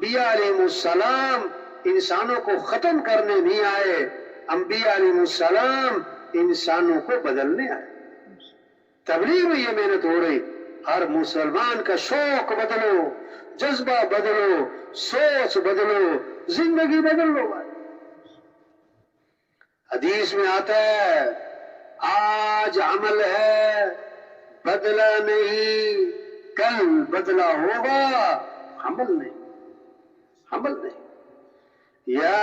انبیاء علیہ السلام انسانوں کو ختم کرنے نہیں آئے، انبیاء علیہ السلام انسانوں کو بدلنے آئے۔ تبلیغ میں یہ محنت ہو رہی، ہر مسلمان کا شوق بدلو، جذبہ بدلو، سوچ بدلو، زندگی بدل لو بھائی۔ حدیث میں آتا ہے آج عمل ہے بدلا نہیں، کل بدلا ہوگا عمل نہیں، عمل نہیں۔ یا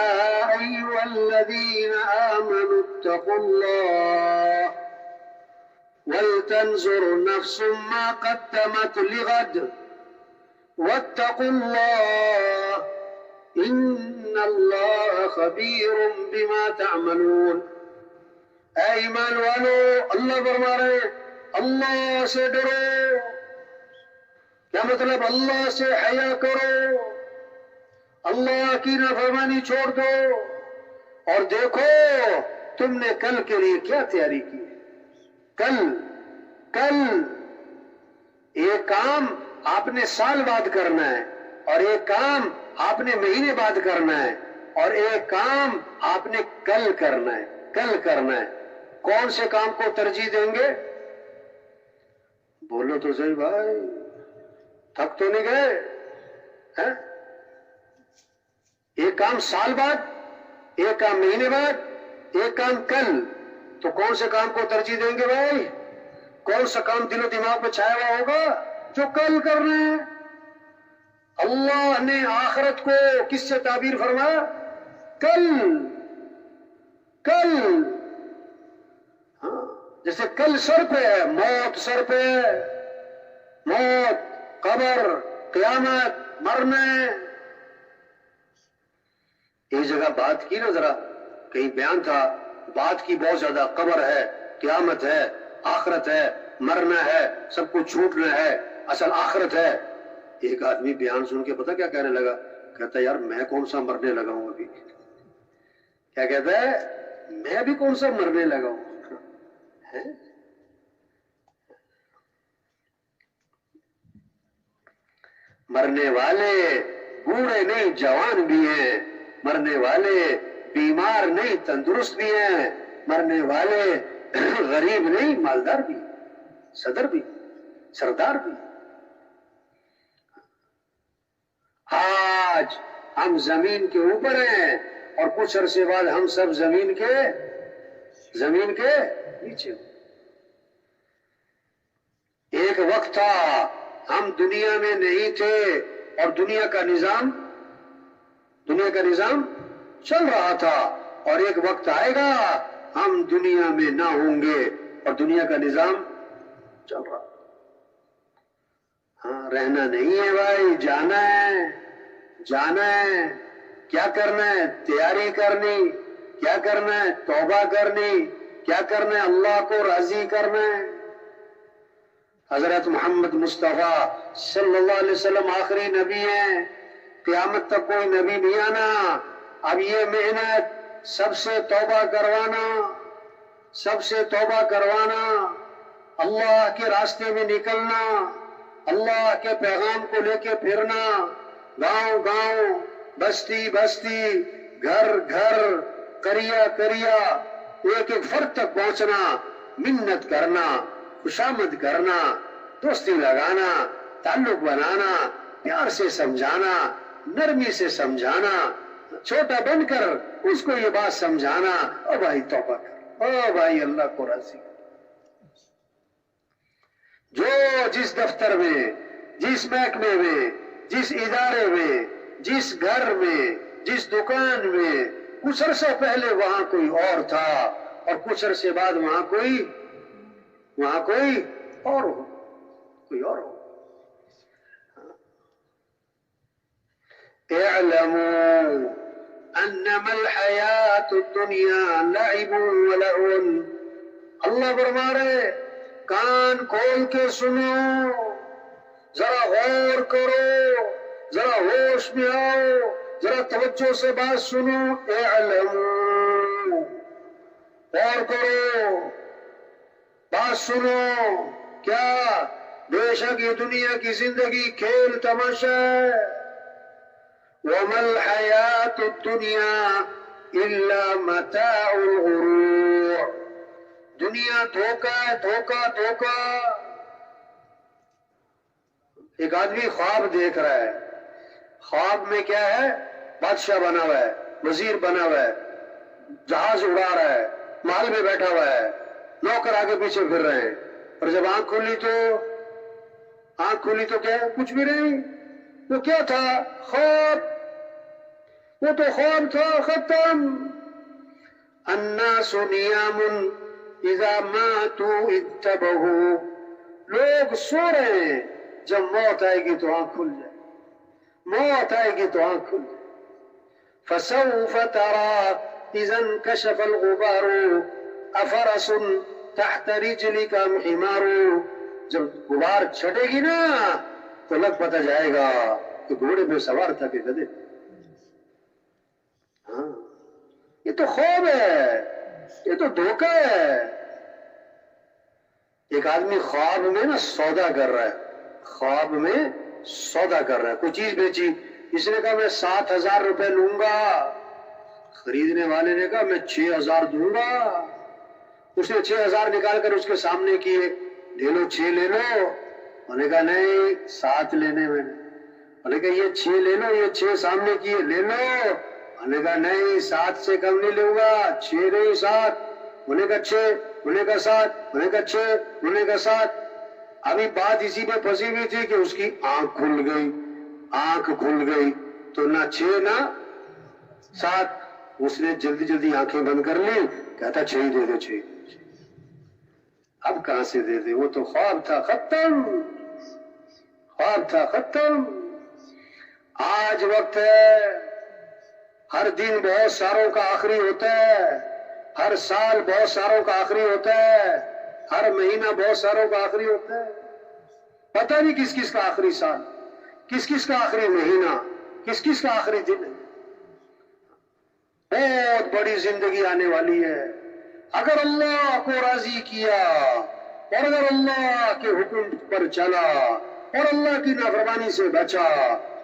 ایھا الذین آمنوا اتقوا اللہ ولتنظر نفس ما قدمت لغد واتقوا اللہ ان اللہ خبیر بما تعملون۔ اے ایمان والو، اللہ فرما رہے ہیں اللہ سے ڈرو۔ کیا مطلب؟ اللہ سے حیا کرو، اللہ کی نافرمانی چھوڑ دو، اور دیکھو تم نے کل کے لیے کیا تیاری کی ہے۔ کل ایک کام آپ نے سال بعد کرنا ہے، اور ایک کام آپ نے مہینے بعد کرنا ہے، اور ایک کام آپ نے کل کرنا ہے، کل کرنا ہے۔ کون سے کام کو ترجیح دیں گے؟ بولو تو صحیح بھائی، تھک تو نہیں گئے ہیں؟ ایک کام سال بعد، ایک کام مہینے بعد، ایک کام کل، تو کون سے کام کو ترجیح دیں گے بھائی؟ کون سا کام دل و دماغ پہ چھایا ہوا ہوگا؟ جو کل کر رہے ہیں۔ اللہ نے آخرت کو کس سے تعبیر فرمایا؟ کل، کل۔ ہاں، جیسے کل سر پہ ہے، موت سر پہ ہے، موت، قبر، قیامت، مرنا۔ ایک جگہ بات کی نا، ذرا کہیں بیان تھا، بات کی بہت زیادہ، قبر ہے، قیامت ہے، آخرت ہے، مرنا ہے، سب کچھ چھوٹنا ہے، اصل آخرت ہے۔ ایک آدمی بیان سن کے پتہ کیا کہنے لگا؟ کہتا ہے یار میں کون سا مرنے لگا ہوں ابھی؟ کیا کہتا ہے؟ میں بھی کون سا مرنے لگا ہوں؟ مرنے والے بوڑھے نہیں جوان بھی ہیں، مرنے والے بیمار نہیں تندرست بھی ہیں، مرنے والے غریب نہیں مالدار بھی، صدر بھی، سردار بھی۔ آج ہم زمین کے اوپر ہیں، اور کچھ عرصے بعد ہم سب زمین کے نیچے۔ ایک وقت تھا ہم دنیا میں نہیں تھے، اور دنیا کا نظام چل رہا تھا، اور ایک وقت آئے گا ہم دنیا میں نہ ہوں گے اور دنیا کا نظام چل رہا۔ ہاں، رہنا نہیں ہے بھائی، جانا ہے، جانا ہے۔ کیا کرنا ہے؟ تیاری کرنی۔ کیا کرنا ہے؟ توبہ کرنی۔ کیا کرنا ہے؟ اللہ کو راضی کرنا ہے۔ حضرت محمد مصطفیٰ صلی اللہ علیہ وسلم آخری نبی ہیں، قیامت تک کوئی نبی نہیں آنا۔ اب یہ محنت سب سے توبہ کروانا، اللہ کے راستے میں نکلنا، اللہ کے پیغام کو لے کے پھرنا، گاؤں گاؤں، بستی بستی، گھر گھر، قریہ قریہ، ایک ایک فرد تک پہنچنا، منت کرنا، خوشامد کرنا، دوستی لگانا، تعلق بنانا، پیار سے سمجھانا، نرمی سے سمجھانا، چھوٹا بن کر اس کو یہ بات سمجھانا، او بھائی توبہ کر، او بھائی اللہ کو راضی کر۔ جو جس دفتر میں، جس محکمے میں، جس ادارے میں، جس گھر میں، جس دکان میں کچھ عرصہ پہلے وہاں کوئی اور تھا، اور کچھ عرصے بعد وہاں کوئی اور ہو، اعلموا انما الحیات الدنیا لعب ولہو۔ اللہ فرما رہے کان کھول کے سنو، ذرا غور کرو، ذرا ہوش میں آؤ، ذرا توجہ سے بات سنو۔ اعلموا، غور کرو، بات سنو۔ کیا؟ بے شک یہ دنیا کی زندگی کھیل تماشا ہے، وَمَا الْحَيَاةُ الدُّنْيَا إِلَّا مَتَاعُ الْغُرُورِ، دنیا دھوکہ ہے، دھوکہ دھوکہ۔ ایک آدمی خواب دیکھ رہا ہے، خواب میں کیا ہے؟ بادشاہ بنا ہوا ہے، وزیر بنا ہوا ہے، جہاز اڑا رہا ہے، محل میں بیٹھا ہوا ہے، نوکر آگے پیچھے پھر رہے ہیں، اور جب آنکھ کھولی تو کیا ہے؟ کچھ بھی نہیں۔ وہ کیا تھا؟ خواب۔ وہ تو خواب تھا، ختم۔ الناس نیام اذا ماتوا انتبہوا، لوگ سو رہے ہیں، جب موت آئے گی تو آنکھ کھل جائے، موت آئے گی تو آنکھ کھل جائے۔ فسوف ترى اذا انكشف الغبار افرس تحت رجلك ام حمار، جب غبار چھٹے گی نا تو لگ پتہ جائے گا کہ گھوڑے پہ سوار تھا کہ گدھے۔ ہاں، یہ تو خواب ہے، یہ تو دھوکہ ہے۔ ایک آدمی خواب میں نا سودا کر رہا ہے، خواب میں سودا کر رہا ہے، کوئی چیز بیچی، اس نے کہا میں 7,000 روپے لوں گا، خریدنے والے نے کہا میں 6,000 دوں گا۔ اس نے 6,000 نکال کر اس کے سامنے کیے، لے لو 6 لے لو۔ انہوں نے کہا نہیں 7 لینے میں۔ انہوں نے کہا یہ 6 لے لو، یہ 6 سامنے کیے، لے لو۔ انہوں نے کہا نہیں 7 سے کم نہیں لوں گا، 6 نہیں 7۔ انہوں نے کہا 6، انہوں نے کہا 7، انہوں نے کہا 6، انہوں نے کہا 7۔ ابھی بات اسی پہ پھنسی ہوئی تھی کہ اس کی آنکھ کھل گئی، آنکھ کھل گئی تو نہ 6 نہ 7۔ اس نے جلدی جلدی آنکھیں بند کر لی، کہتا 6 ہی دے دے، 6۔ اب کہاں سے دے دے؟ وہ تو خواب تھا، ختم، خواب تھا، ختم۔ آج وقت ہے، ہر دن بہت ساروں کا آخری ہوتا ہے، ہر سال بہت ساروں کا آخری ہوتا ہے، ہر مہینہ بہت ساروں کا آخری ہوتا ہے۔ پتہ نہیں کس کس کا آخری سال، کس کس کا آخری مہینہ، کس کس کا آخری دن ہے۔ بہت بڑی زندگی آنے والی ہے۔ اگر اللہ کو راضی کیا اور اگر اللہ کے حکم پر چلا اور اللہ کی نافرمانی سے بچا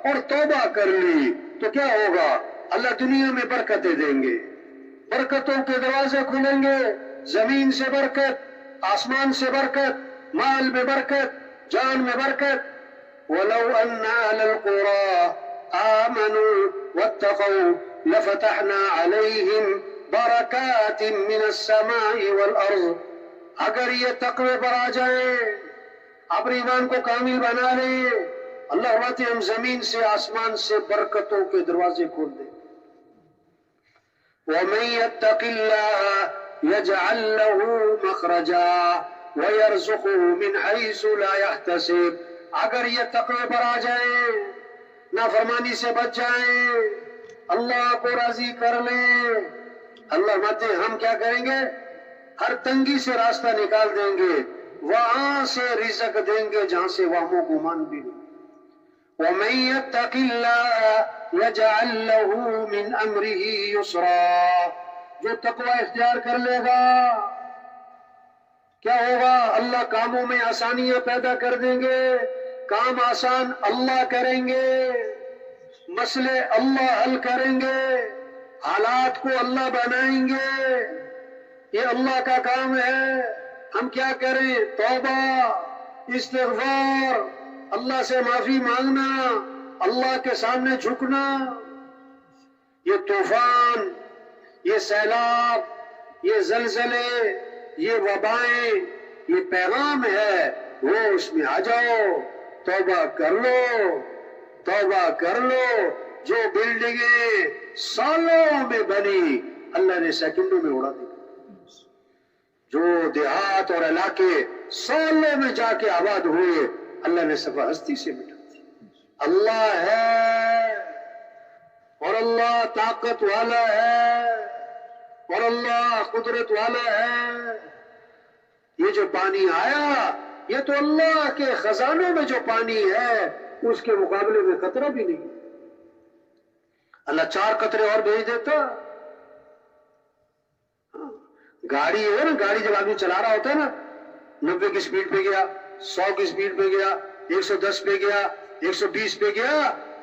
اور توبہ کر لی تو کیا ہوگا؟ اللہ دنیا میں برکتیں دیں گے، برکتوں کے دروازے کھلیں گے، زمین سے برکت، آسمان سے برکت، مال میں برکت، جان میں برکت۔ وَلَوْ أَنَّ أَهْلَ الْقُرَىٰ آمَنُوا وَاتَّقَوْا لَفَتَحْنَا عَلَيْهِمْ بَرَكَاتٍ مِّنَ السَّمَاءِ وَالْأَرْضِ، اگر یہ تقوی پر آ جائیں، اپنے ایمان کو کامل بنا لیں، اللہ فرماتے ہیں ہم زمین سے آسمان سے برکتوں کے دروازے کھول دیں۔ وَمَن يَتَّقِ اللَّهَ يَجْعَل لَّهُ مَخْرَجًا وَيَرْزُقْهُ مِنْ حَيْثُ لَا يَحْتَسِبُ، اگر یہ تقوی پر آ جائیں، نافرمانی سے بچ جائیں، اللہ کو راضی کر لیں، اللہ فرماتے ہیں ہم کیا کریں گے؟ ہر تنگی سے راستہ نکال دیں گے، وہاں سے رزق دیں گے جہاں سے وہم و گمان بھی نہیں۔ وَمَن يَتَّقِ اللَّهَ يَجْعَل لَّهُ مِنْ أَمْرِهِ يُسْرًا، جو تقوی اختیار کر لے گا کیا ہوگا؟ اللہ کاموں میں آسانیاں پیدا کر دیں گے، کام آسان اللہ کریں گے، مسئلے اللہ حل کریں گے، حالات کو اللہ بنائیں گے۔ یہ اللہ کا کام ہے۔ ہم کیا کریں؟ توبہ، استغفار، اللہ سے معافی مانگنا، اللہ کے سامنے جھکنا۔ یہ طوفان، یہ سیلاب، یہ زلزلے، یہ وبائیں، یہ پیغام ہے، ہوش میں آ جاؤ، توبہ کر لو، توبہ کر لو۔ جو بلڈنگیں سالوں میں بنی اللہ نے سیکنڈوں میں اڑا دی، جو دیہات اور علاقے سالوں میں جا کے آباد ہوئے اللہ نے صفحہ ہستی سے مٹا دی۔ اللہ ہے اور اللہ طاقت والا ہے اور اللہ قدرت والا ہے۔ یہ جو پانی آیا یہ تو اللہ کے خزانوں میں جو پانی ہے اس کے مقابلے میں قطرہ بھی نہیں۔ اللہ 4 قطرے اور بھیج دیتا۔ گاڑی ہے نا، گاڑی جب آدمی چلا رہا ہوتا ہے نا، 90 کی سپیڈ پہ گیا، 100 کی سپیڈ پہ گیا، 110 پہ گیا، 120 پہ گیا،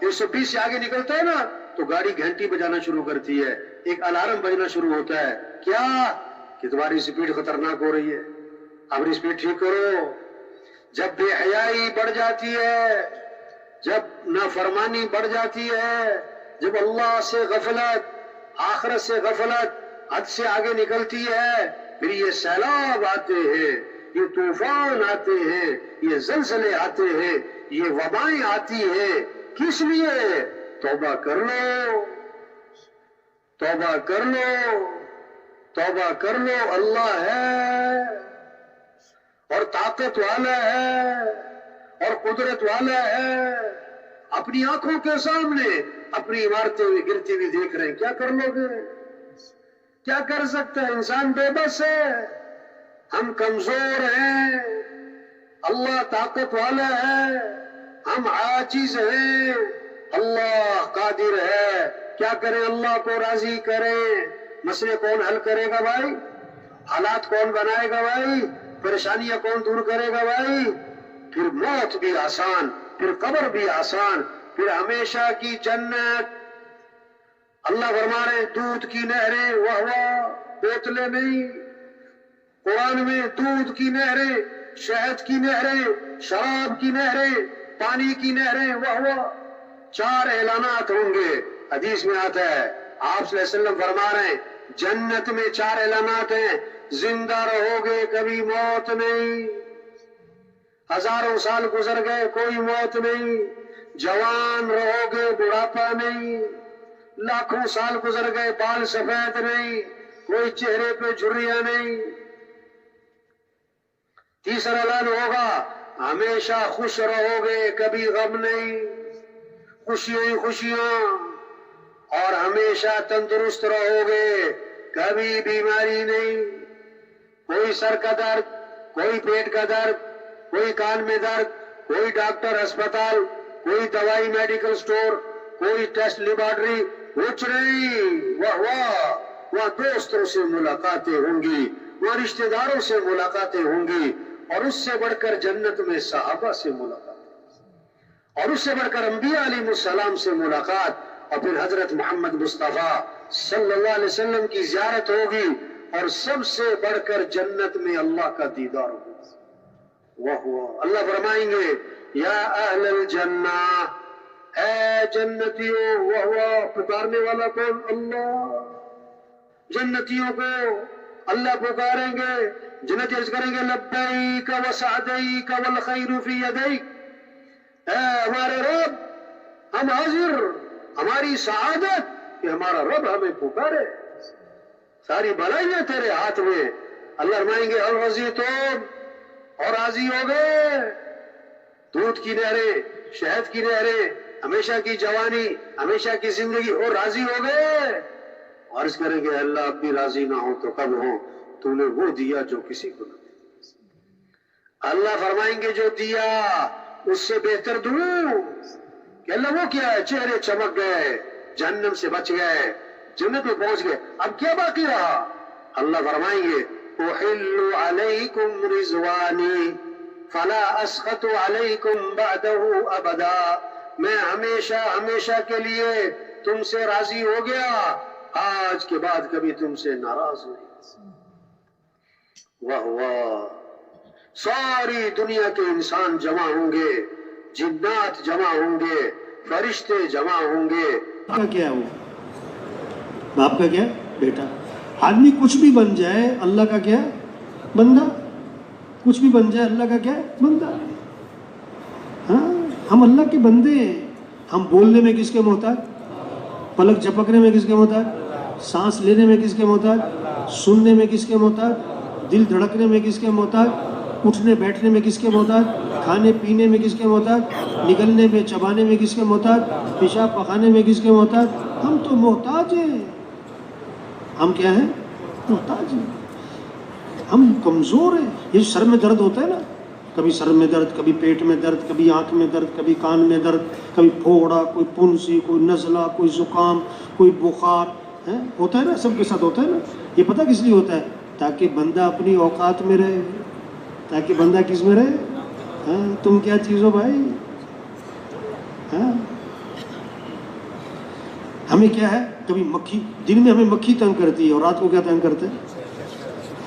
120 سے آگے نکلتا ہے نا تو گاڑی گھنٹی بجانا شروع کرتی ہے، ایک الارم بجنا شروع ہوتا ہے، کیا کہ تمہاری سپیڈ خطرناک ہو رہی ہے، اپنی سپیڈ ٹھیک کرو۔ جب بے حیائی بڑھ جاتی ہے، جب نافرمانی بڑھ جاتی ہے، جب اللہ سے غفلت، آخرت سے غفلت حد سے آگے نکلتی ہے، پھر یہ سیلاب آتے ہیں، یہ طوفان آتے ہیں، یہ زلزلے آتے ہیں، یہ وبائیں آتی ہیں۔ کس لیے؟ توبہ کر لو، توبہ کر لو، توبہ کر لو۔ اللہ ہے اور طاقت والا ہے اور قدرت والا ہے، اپنی آنکھوں کے سامنے اپنی عمارتیں گرتی ہوئی دیکھ رہے ہیں، کیا کر لو گے؟ کیا کر سکتا ہے انسان؟ بے بس ہے، ہم کمزور ہیں، اللہ طاقت والا ہے، ہم عاجز ہیں، اللہ قادر ہے۔ کیا کریں؟ اللہ کو راضی کریں۔ مسئلے کون حل کرے گا بھائی؟ حالات کون بنائے گا بھائی؟ پریشانیاں کون دور کرے گا بھائی؟ پھر موت بھی آسان، پھر قبر بھی آسان، پھر ہمیشہ کی جنت۔ اللہ فرما رہے ہیں دودھ کی نہریں، واہ بوتلیں نہیں، قرآن میں دودھ کی نہریں، شہد کی نہریں، شراب کی نہریں، پانی کی نہریں، واہ 4 اعلانات ہوں گے۔ حدیث میں آتا ہے، آپ صلی اللہ علیہ وسلم فرما رہے ہیں جنت میں 4 اعلانات ہیں، زندہ رہو گے کبھی موت نہیں، ہزاروں سال گزر گئے کوئی موت نہیں، جوان رہو گے بڑھاپا نہیں، لاکھوں سال گزر گئے بال سفید نہیں، کوئی چہرے پہ جھریاں نہیں۔ تیسرا اعلان ہوگا ہمیشہ خوش رہو گے کبھی غم نہیں، خوشیاں ہی خوشیاں، اور ہمیشہ تندرست رہو گے کبھی بیماری نہیں، کوئی سر کا درد، کوئی پیٹ کا درد، کوئی کان میں درد، کوئی ڈاکٹر ہسپتال، کوئی دوائی میڈیکل سٹور، کوئی ٹیسٹ لیبارٹری، کچھ نہیں۔ وہاں دوستوں سے ملاقاتیں ہوں گی، وہاں رشتہ داروں سے ملاقاتیں ہوں گی، اور اس سے بڑھ کر جنت میں صحابہ سے ملاقات، اور اس سے بڑھ کر انبیاء علیہ السلام سے ملاقات، اور پھر حضرت محمد مصطفیٰ صلی اللہ علیہ وسلم کی زیارت ہوگی، اور سب سے بڑھ کر جنت میں اللہ کا دیدار ہوگا۔ اللہ فرمائیں گے یا اہل الجنہ، اے جنتیوں، پکارنے والا کون؟ اللہ۔ جنتیوں کو اللہ پکاریں گے، جنتی عرض کریں گے لبیک وسعدیک والخیر فی یدیک، اے ہمارے رب، ہم حاضر، ہماری سعادت کہ ہمارا رب ہمیں پکارے، ساری بھلائیاں تیرے ہاتھ میں۔ اللہ فرمائیں گے ہل رضیتم، اور راضی ہو گئے؟ دودھ کی نہریں، شہد کی نہریں، ہمیشہ کی جوانی، ہمیشہ کی زندگی، اور راضی ہو گئے؟ عرض کریں گے اللہ اب بھی راضی نہ ہو تو کب ہو، تو نے وہ دیا جو کسی کو نہ دیا۔ اللہ فرمائیں گے جو دیا اس سے بہتر دوں کہ اللہ وہ کیا ہے؟ چہرے چمک گئے، جہنم سے بچ گئے، جنت میں پہنچ گئے، اب کیا باقی رہا؟ اللہ فرمائیں گے احل علیکم رضوانی فلا اسخط علیکم بعدہ ابدا، میں ہمیشہ کے لیے تم سے راضی ہو گیا، آج کے بعد کبھی تم سے ناراض نہیں۔ واہ ساری دنیا کے انسان جمع ہوں گے، جنات جمع ہوں گے، فرشتے جمع ہوں گے۔ باپ کا کیا ہے؟ وہ باپ کا کیا ہے؟ بیٹا۔ آدمی کچھ بھی بن جائے اللہ کا کیا ہے؟ بندہ۔ کچھ بھی بن جائے اللہ کا کیا ہے؟ بندہ۔ ہاں ہم اللہ کے بندے ہیں۔ ہم بولنے میں کس کے محتاج؟ پلک جھپکنے میں کس کے محتاج؟ سانس لینے میں کس کے محتاج؟ سننے میں کس کے محتاج؟ دل دھڑکنے میں کس کے محتاج؟ اٹھنے بیٹھنے میں کس کے محتاج؟ کھانے پینے میں کس کے محتاج؟ نگلنے میں چبانے میں کس کے محتاج؟ پیشاب پخانے میں کس کے محتاج؟ ہم تو محتاج ہیں۔ ہم کیا ہیں؟ محتاج ہیں۔ ہم کمزور ہیں۔ یہ سر میں درد ہوتا ہے نا، کبھی سر میں درد، کبھی پیٹ میں درد، کبھی آنکھ میں درد، کبھی کان میں درد، کبھی پھوڑا، کوئی پنسی، کوئی نزلہ، کوئی زکام، کوئی بخار ہوتا ہے نا، سب کے ساتھ ہوتا ہے نا۔ یہ پتہ کس لیے ہوتا ہے؟ تاکہ بندہ اپنی اوقات میں رہے، تاکہ بندہ کس میں رہے؟ تم کیا چیز ہو بھائی؟ ہمیں کیا ہے، کبھی مکھی، دن میں ہمیں مکھی تنگ کرتی ہے اور رات کو کیا تنگ کرتے ہیں؟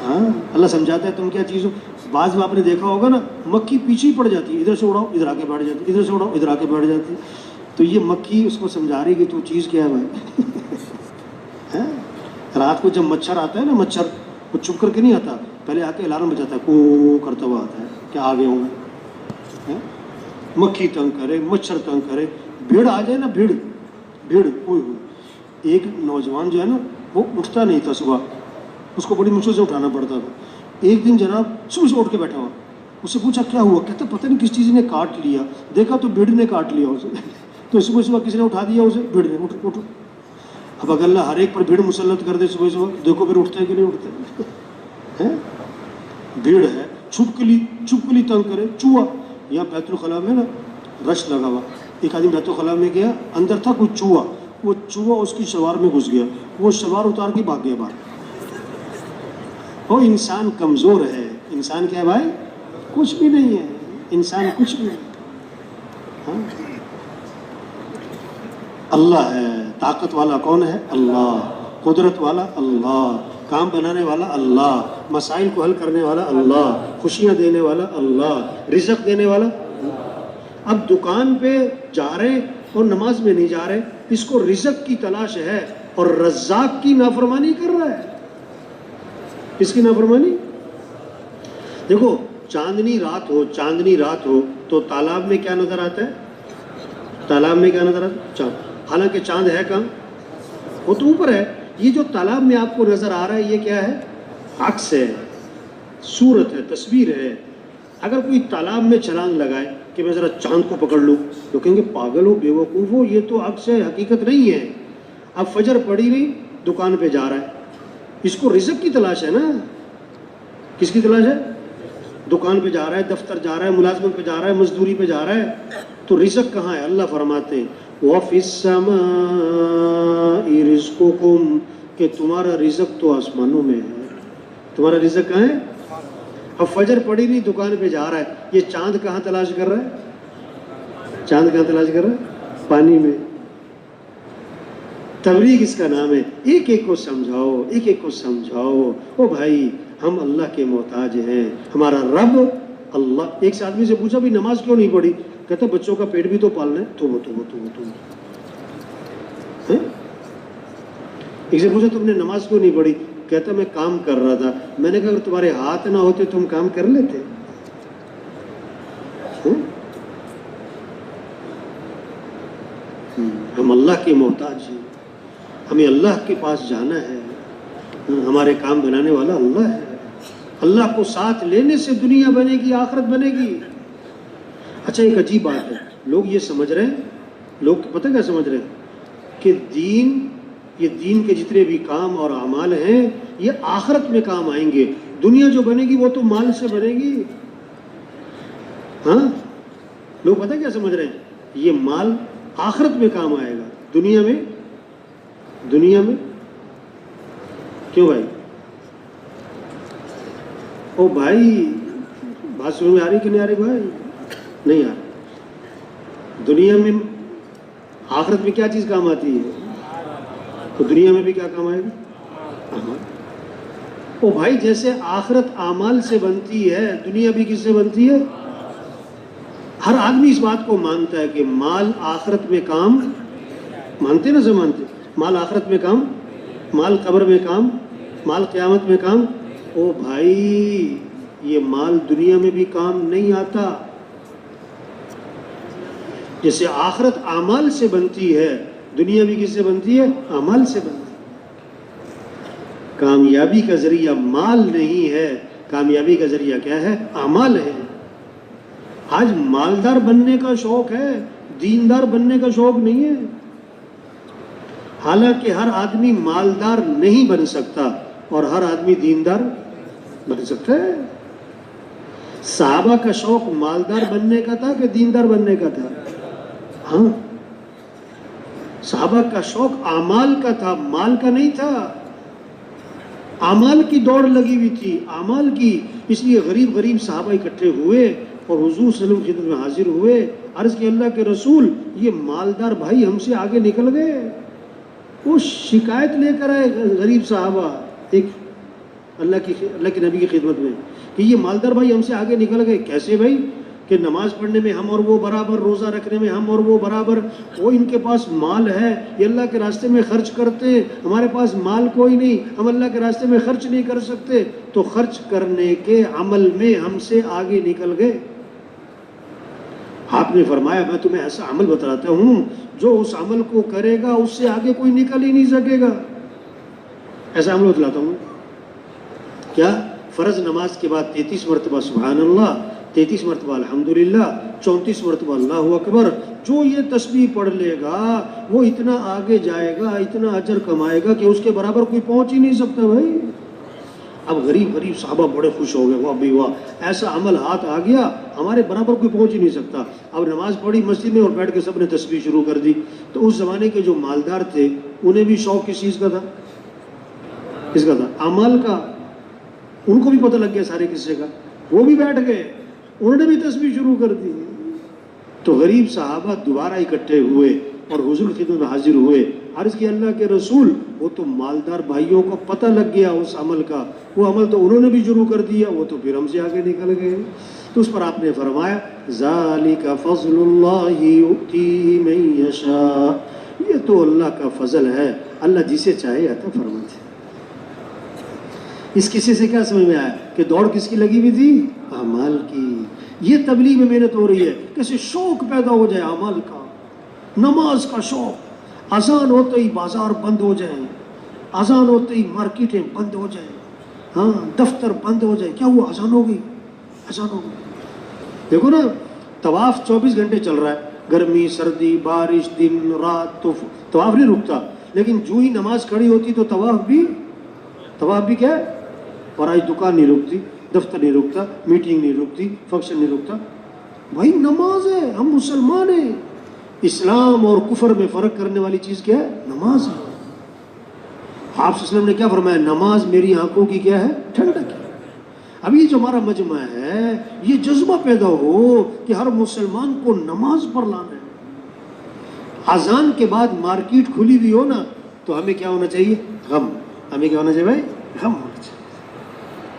ہاں، اللہ سمجھاتا ہے تم کیا چیز ہو. بعض میں آپ نے دیکھا ہوگا نا، مکھی پیچھے ہی پڑ جاتی ہے، ادھر سے اڑاؤ ادھر آ کے بیٹھ جاتی ہے، ادھر سے اڑاؤ ادھر آ کے بیٹھ جاتی ہے. تو یہ مکھی اس کو سمجھا رہی کہ تو چیز کیا ہے بھائی. ہاں؟ رات کو جب مچھر آتا ہے نا، مچھر وہ چپ کر کے نہیں آتا، پہلے آ کے الارم بجاتا ہے، کو کرتا ہوا آتا ہے کہ آگے ہوں گے. مکھی تنگ کرے، مچھر تنگ کرے، بھیڑ آ جائے نا، بھیڑ کوئی ہو. ایک نوجوان جو ہے نا، وہ اٹھتا نہیں تھا صبح، اس کو بڑی مشکل سے اٹھانا پڑتا تھا. ایک دن جناب صبح سے اٹھ کے بیٹھا ہوا، اس سے پوچھا کیا ہوا، کہتا پتہ نہیں کس چیز نے کاٹ لیا، دیکھا تو بھیڑ نے کاٹ لیا اسے. تو صبح کسی نے اٹھا دیا اسے، بھیڑ نے. اٹھو. اب اگر اللہ ہر ایک پر بھیڑ مسلط کر دے صبح، دیکھو پھر اٹھتے ہیں کہ نہیں اٹھتے ہیں. بھیڑ ہے، چھپکلی تنگ کرے. چوہا، یہاں بیت الخلاء میں نا رش لگا ہوا، ایک آدمی بیت الخلاء میں گیا، اندر تھا کوئی چوہا، وہ چوہا اس کی شلوار میں گھس گیا، وہ شلوار اتار کے بھاگ گیا باہر. وہ انسان کمزور ہے. انسان کیا ہے بھائی؟ کچھ بھی نہیں ہے. انسان کچھ بھی نہیں. ہاں؟ اللہ ہے. طاقت والا کون ہے؟ اللہ. قدرت والا اللہ. کام بنانے والا اللہ. مسائل کو حل کرنے والا اللہ. خوشیاں دینے والا اللہ. رزق دینے والا. اب دکان پہ جا رہے اور نماز میں نہیں جا رہے، اس کو رزق کی تلاش ہے اور رزاق کی نافرمانی کر رہا ہے. اس کی نافرمانی. دیکھو، چاندنی رات ہو تو تالاب میں کیا نظر آتا ہے؟ تالاب میں کیا نظر آتا ہے؟ چاند. حالانکہ چاند ہے کہاں؟ وہ تو اوپر ہے. یہ جو تالاب میں آپ کو نظر آ رہا ہے، یہ کیا ہے؟ عکس ہے، صورت ہے، تصویر ہے. اگر کوئی تالاب میں چھلانگ لگائے کہ میں ذرا چاند کو پکڑ لوں، تو کہیں گے پاگل ہو، بے وقوف ہو، یہ تو عکس ہے، حقیقت نہیں ہے. اب فجر پڑی نہیں، دکان پہ جا رہا ہے، اس کو رزق کی تلاش ہے نا. کس کی تلاش ہے؟ دکان پہ جا رہا ہے، دفتر جا رہا ہے، ملازمت پہ جا رہا ہے، مزدوری پہ جا رہا ہے. تو رزق کہاں ہے؟ اللہ فرماتے ہیں وَفِي السَّمَاءِ رِزْقُكُمْ، کہ تمہارا رزق تو آسمانوں میں ہے. تمہارا رزق کہاں ہے؟ اب فجر پڑی نہیں، دکان پہ جا رہا ہے، یہ چاند کہاں تلاش کر رہا ہے؟ چاند کہاں تلاش کر رہا ہے؟ پانی میں. تبلیغ اس کا نام ہے. ایک ایک کو سمجھاؤ، ایک ایک کو سمجھاؤ. او بھائی، ہم اللہ کے محتاج ہیں. ہمارا رب اللہ. ایک سے آدمی سے پوچھا بھی نماز کیوں نہیں پڑھی؟ کہتا بچوں کا پیٹ بھی تو پالنا ہے. تو ایک سے پوچھا تم نے نماز کیوں نہیں پڑھی؟ کہتا میں کام کر رہا تھا. میں نے کہا اگر تمہارے ہاتھ نہ ہوتے تم کام کر لیتے. ہم اللہ کے محتاج ہیں. ہمیں اللہ کے پاس جانا ہے. ہمارے کام بنانے والا اللہ ہے. اللہ کو ساتھ لینے سے دنیا بنے گی، آخرت بنے گی. اچھا، ایک عجیب بات ہے، لوگ یہ سمجھ رہے ہیں، لوگ پتہ کیا سمجھ رہے ہیں کہ یہ دین کے جتنے بھی کام اور اعمال ہیں یہ آخرت میں کام آئیں گے. دنیا جو بنے گی وہ تو مال سے بنے گی. ہاں، لوگ پتہ کیا سمجھ رہے ہیں، یہ مال آخرت میں کام آئے گا، دنیا میں کیوں بھائی؟ او بھائی، بات سمجھ میں آ رہی کہ نہیں آ رہی بھائی؟ نہیں آ رہی. دنیا میں آخرت میں کیا چیز کام آتی ہے؟ تو دنیا میں بھی کیا کام آئے گا؟ اعمال. او بھائی، جیسے آخرت اعمال سے بنتی ہے، دنیا بھی کس سے بنتی ہے؟ ہر آدمی اس بات کو مانتا ہے کہ مال آخرت میں کام مانتے نا، مانتے مال آخرت میں کام، مال قبر میں کام، مال قیامت میں کام. او بھائی، یہ مال دنیا میں بھی کام نہیں آتا. جیسے آخرت اعمال سے بنتی ہے، دنیا بھی کس سے بنتی ہے؟ اعمال سے بنتی ہے. کامیابی کا ذریعہ مال نہیں ہے، کامیابی کا ذریعہ کیا ہے؟ اعمال ہے. آج مالدار بننے کا شوق ہے، دیندار بننے کا شوق نہیں ہے. حالانکہ ہر آدمی مالدار نہیں بن سکتا اور ہر آدمی دیندار بن سکتا ہے. صحابہ کا شوق مالدار بننے کا تھا کہ دیندار بننے کا تھا؟ ہاں، صحابہ کا شوق اعمال کا تھا، مال کا نہیں تھا. اعمال کی دوڑ لگی ہوئی تھی، اعمال کی. اس لیے غریب صحابہ اکٹھے ہوئے اور حضور صلی اللہ علیہ وسلم کی خدمت میں حاضر ہوئے. عرض کہ اللہ کے رسول، یہ مالدار بھائی ہم سے آگے نکل گئے. وہ شکایت لے کر آئے غریب صحابہ ایک اللہ کے نبی کی خدمت میں کہ یہ مالدار بھائی ہم سے آگے نکل گئے. کیسے بھائی؟ کہ نماز پڑھنے میں ہم اور وہ برابر، روزہ رکھنے میں ہم اور وہ برابر، وہ ان کے پاس مال ہے، یہ اللہ کے راستے میں خرچ کرتے ہیں، ہمارے پاس مال کوئی نہیں، ہم اللہ کے راستے میں خرچ نہیں کر سکتے. تو خرچ کرنے کے عمل میں ہم سے آگے نکل گئے. آپ نے فرمایا میں تمہیں ایسا عمل بتاتا ہوں جو اس عمل کو کرے گا اس سے آگے کوئی نکل ہی نہیں سکے گا. ایسا عمل بتلاتا ہوں. کیا؟ فرض نماز کے بعد 33 مرتبہ سبحان اللہ، 33 مرتبہ الحمدللہ، 34 مرتبہ اللہ اکبر. جو یہ تسبیح پڑھ لے گا وہ اتنا آگے جائے گا، اتنا اجر کمائے گا کہ اس کے برابر کوئی پہنچ ہی نہیں سکتا بھائی. اب غریب صحابہ بڑے خوش ہو گئے، واہ بھائی واہ، ایسا عمل ہاتھ آ گیا، ہمارے برابر کوئی پہنچ ہی نہیں سکتا. اب نماز پڑھی مسجد میں اور بیٹھ کے سب نے تسبیح شروع کر دی. تو اس زمانے کے جو مالدار تھے انہیں بھی شوق کس چیز کا تھا؟ کس کا تھا؟ عمل کا. ان کو بھی پتہ لگ گیا سارے قصے کا، وہ بھی بیٹھ گئے، انہوں نے بھی تسبیح شروع کر دی. تو غریب صحابہ دوبارہ اکٹھے ہوئے اور حضور کی خدمت میں حاضر ہوئے. عرض کی اللہ کے رسول، وہ تو مالدار بھائیوں کو پتہ لگ گیا اس عمل کا، وہ عمل تو انہوں نے بھی شروع کر دیا، وہ تو پھر ہم سے آگے نکل گئے. تو اس پر آپ نے فرمایا ذالک فضل اللہ یؤتیہ من یشاء، یہ تو اللہ کا فضل ہے، اللہ جسے چاہے عطا فرماتے. اس قصے سے کیا سمجھ میں آیا کہ دوڑ کس کی لگی ہوئی تھی؟ اعمال کی. یہ تبلیغ میں محنت ہو رہی ہے کیسے شوق پیدا ہو جائے اعمال کا، نماز کا شوق. اذان ہوتے ہی بازار بند ہو جائیں، اذان ہوتے ہی مارکیٹیں بند ہو جائیں، ہاں دفتر بند ہو جائے. کیا ہوا؟ اذان ہو گئی، اذان ہو گئی. دیکھو نا، طواف 24 گھنٹے چل رہا ہے، گرمی سردی بارش دن رات، تو طواف نہیں رکتا. لیکن جو ہی نماز کھڑی ہوتی تو طواف بھی کیا ہے؟ اور آج دکان نہیں رکتی، دفتر نہیں رکتا، میٹنگ نہیں رکتی، فنکشن نہیں رکتا. بھائی نماز ہے، ہم مسلمان ہیں. اسلام اور کفر میں فرق کرنے والی چیز کیا ہے؟ نماز ہے. آپ صلی اللہ علیہ وسلم نے کیا فرمایا؟ نماز میری آنکھوں کی کیا ہے؟ ٹھنڈک ہے. اب یہ جو ہمارا مجمع ہے، یہ جذبہ پیدا ہو کہ ہر مسلمان کو نماز پر لانا ہے. اذان کے بعد مارکیٹ کھلی ہوئی ہو نا تو ہمیں کیا ہونا چاہیے؟ غم. ہمیں کیا ہونا چاہیے بھائی؟ غم ہونا چاہیے.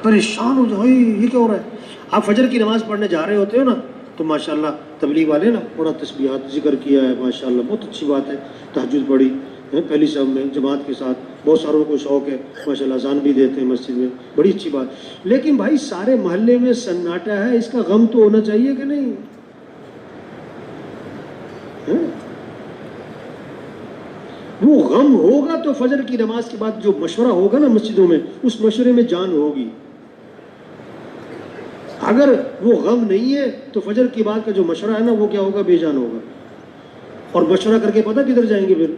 پریشان ہو جائے یہ کیا ہو رہا ہے. آپ فجر کی نماز پڑھنے جا رہے ہوتے ہو نا تو ماشاءاللہ تبلیغ والے نا بڑا تسبیحات ذکر کیا ہے، ماشاءاللہ بہت اچھی بات ہے. تہجد پڑھی پہلی شب میں جماعت کے ساتھ، بہت ساروں کو شوق ہے ماشاءاللہ، اذان بھی دیتے ہیں مسجد میں، بڑی اچھی بات. لیکن بھائی سارے محلے میں سناٹا ہے، اس کا غم تو ہونا چاہیے کہ نہیں؟ وہ غم ہوگا تو فجر کی نماز کے بعد جو مشورہ ہوگا نا مسجدوں میں، اس مشورے میں جان ہوگی. اگر وہ غم نہیں ہے تو فجر کی بعد کا جو مشورہ ہے نا وہ کیا ہوگا؟ بے جان ہوگا. اور مشورہ کر کے پتہ کدھر جائیں گے؟ پھر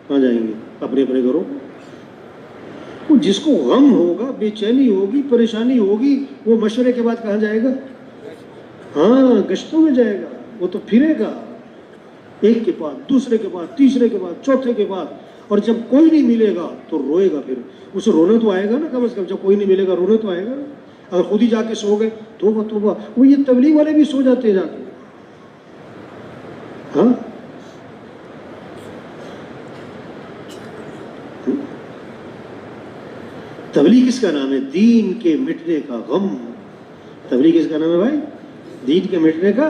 کہاں جائیں گے؟ اپنے گھروں. وہ جس کو غم ہوگا، بے چینی ہوگی، پریشانی ہوگی، وہ مشورے کے بعد کہاں جائے گا؟ ہاں گشتوں میں جائے گا. وہ تو پھرے گا ایک کے بعد دوسرے کے بعد تیسرے کے بعد چوتھے کے بعد، اور جب کوئی نہیں ملے گا تو روئے گا. پھر اسے رونا تو آئے گا نا، کم از کم جب کوئی نہیں ملے گا رونا تو آئے گا نا. اگر خود ہی جا کے سو گئے توبہ توبہ. وہ یہ تبلیغ والے بھی سو جاتے ہیں جا کے. ہاں تبلیغ کس کا نام ہے؟ دین کے مٹنے کا غم. تبلیغ کس کا نام ہے بھائی؟ دین کے مٹنے کا.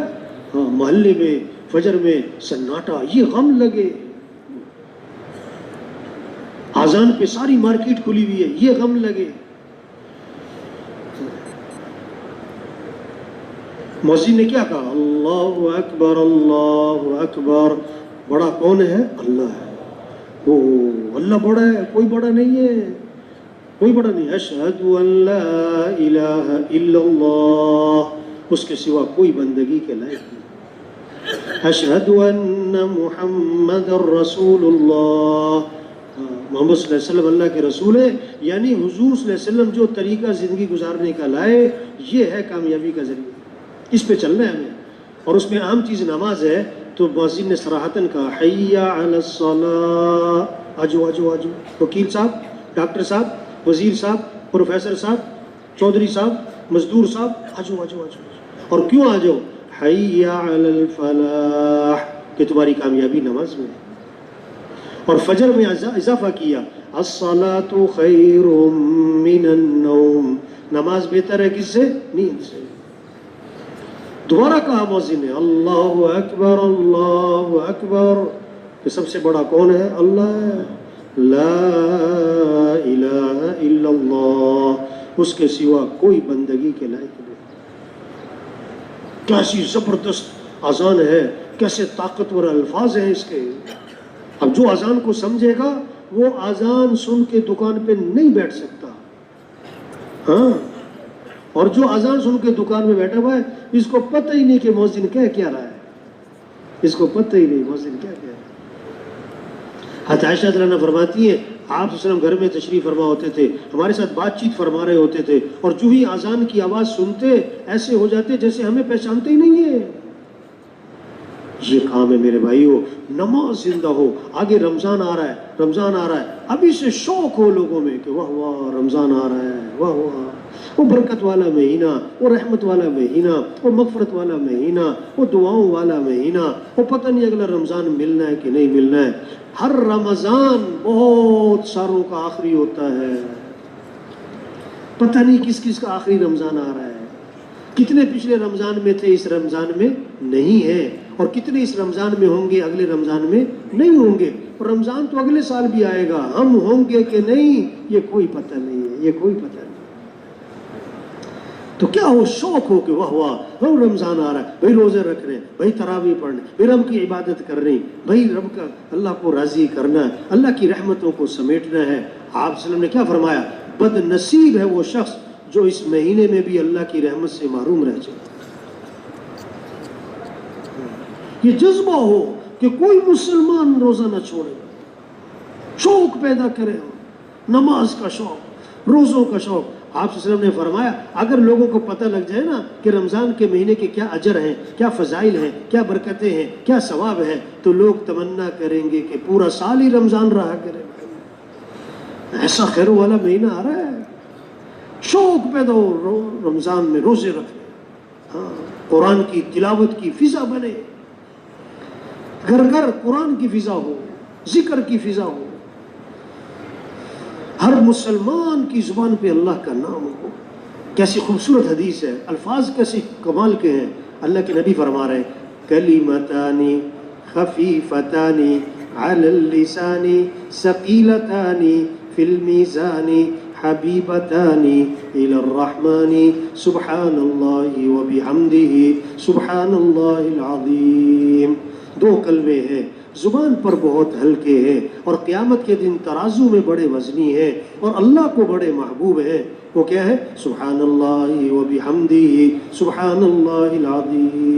ہاں محلے میں فجر میں سناٹا، یہ غم لگے. اذان پہ ساری مارکیٹ کھلی ہوئی ہے، یہ غم لگے. مؤذن نے کیا کہا؟ اللہ اکبر اللہ اکبر. بڑا کون ہے؟ اللہ ہے. او اللہ بڑا ہے، کوئی بڑا نہیں ہے، کوئی بڑا نہیں. اشہد ان لا الہ الا اللہ، اس کے سوا کوئی بندگی کے لائق نہیں. اشہد ان محمد رسول اللہ، محمد صلی اللہ علیہ وسلم اللہ کے رسول ہے. یعنی حضور صلی اللہ علیہ وسلم جو طریقہ زندگی گزارنے کا لائے، یہ ہے کامیابی کا ذریعہ. اس پہ چلنا ہے ہمیں. اور اس میں اہم چیز نماز ہے. تو مؤذن نے صراحتاً کہا حی علی الصلاۃ. آجو آجو آجو. وکیل صاحب، ڈاکٹر صاحب، وزیر صاحب، پروفیسر صاحب، چودھری صاحب، مزدور صاحب، آجو آجو آجو. اور کیوں آ جاؤ؟ حی علی الفلاح، کہ تمہاری کامیابی نماز میں ہے. اور فجر میں اضافہ کیا، الصلاۃ خیر من النوم، نماز بہتر ہے کس سے؟ نیند سے۔ دوبارہ کہا مؤذن نے اللہ اکبر اللہ اکبر، کہ سب سے بڑا کون ہے؟ اللہ ہے، لا الہ الا اللہ، اس کے سوا کوئی بندگی کے لائق نہیں۔ کیسی زبردست اذان ہے، کیسے طاقتور الفاظ ہیں اس کے۔ اب جو اذان کو سمجھے گا وہ اذان سن کے دکان پہ نہیں بیٹھ سکتا، ہاں، اور جو اذان سن کے دکان میں بیٹھا ہوا ہے اس کو پتہ ہی نہیں کہ مؤذن کیا رہا ہے، اس کو پتہ ہی نہیں مؤذن کیا رہا ہے۔ حضرت عائشہ رضی اللہ عنہا فرماتی ہیں آپ صلی اللہ علیہ وسلم گھر میں تشریف فرما ہوتے تھے، ہمارے ساتھ بات چیت فرما رہے ہوتے تھے، اور جو ہی اذان کی آواز سنتے ایسے ہو جاتے جیسے ہمیں پہچانتے ہی نہیں ہیں۔ یہ کام ہے میرے بھائیو، نماز زندہ ہو۔ آگے رمضان آ رہا ہے، رمضان آ رہا ہے، ابھی سے شوق ہو لوگوں میں کہ واہ واہ رمضان آ رہا ہے، واہ واہ وہ برکت والا مہینہ، وہ رحمت والا مہینہ، وہ مغفرت والا مہینہ، وہ دعاؤں والا مہینہ، وہ پتہ نہیں اگلا رمضان ملنا ہے کہ نہیں ملنا ہے۔ ہر رمضان بہت ساروں کا آخری ہوتا ہے، پتہ نہیں کس کس کا آخری رمضان آ رہا ہے، کتنے پچھلے رمضان میں تھے اس رمضان میں نہیں ہے، اور کتنے اس رمضان میں ہوں گے اگلے رمضان میں نہیں ہوں گے، اور رمضان تو اگلے سال بھی آئے گا، ہم ہوں گے کہ نہیں یہ کوئی پتہ نہیں ہے، یہ کوئی پتہ نہیں۔ تو کیا ہو، شوق ہو کہ واہ واہ رمضان آ رہا ہے، بھائی روزے رکھ رہے ہیں، بھائی تراویح پڑھنے، بھائی رب کی عبادت کر رہے ہیں، بھائی رب کا اللہ کو راضی کرنا ہے، اللہ کی رحمتوں کو سمیٹنا ہے۔ آپ صلی اللہ علیہ وسلم نے کیا فرمایا؟ بد نصیب ہے وہ شخص جو اس مہینے میں بھی اللہ کی رحمت سے محروم رہ جائے۔ یہ جذبہ ہو کہ کوئی مسلمان روزہ نہ چھوڑے، شوق پیدا کرے، نماز کا شوق، روزوں کا شوق۔ آپ صلی اللہ علیہ وسلم نے فرمایا اگر لوگوں کو پتہ لگ جائے نا کہ رمضان کے مہینے کے کیا اجر ہیں، کیا فضائل ہیں، کیا برکتیں ہیں، کیا ثواب ہے، تو لوگ تمنا کریں گے کہ پورا سال ہی رمضان رہا کرے، ایسا خیر والا مہینہ آ رہا ہے۔ شوق پیدا ہو رمضان میں روزے رکھنے، ہاں، قرآن کی تلاوت کی فضا بنے، گھر گھر قرآن کی فضا ہو، ذکر کی فضا ہو، ہر مسلمان کی زبان پہ اللہ کا نام ہو۔ کیسی خوبصورت حدیث ہے، الفاظ کیسے کمال کے ہیں۔ اللہ کے نبی فرما رہے ہیں کلمتان خفیفتان علی اللسان ثقیلتان فی المیزان حبیبتان الی الرحمن سبحان اللہ وبحمدہ سبحان اللہ العظیم۔ دو کلمے ہیں، زبان پر بہت ہلکے ہیں اور قیامت کے دن ترازو میں بڑے وزنی ہیں اور اللہ کو بڑے محبوب ہیں۔ وہ کیا ہے؟ سبحان اللہ وبحمدہ سبحان اللہ العظیم۔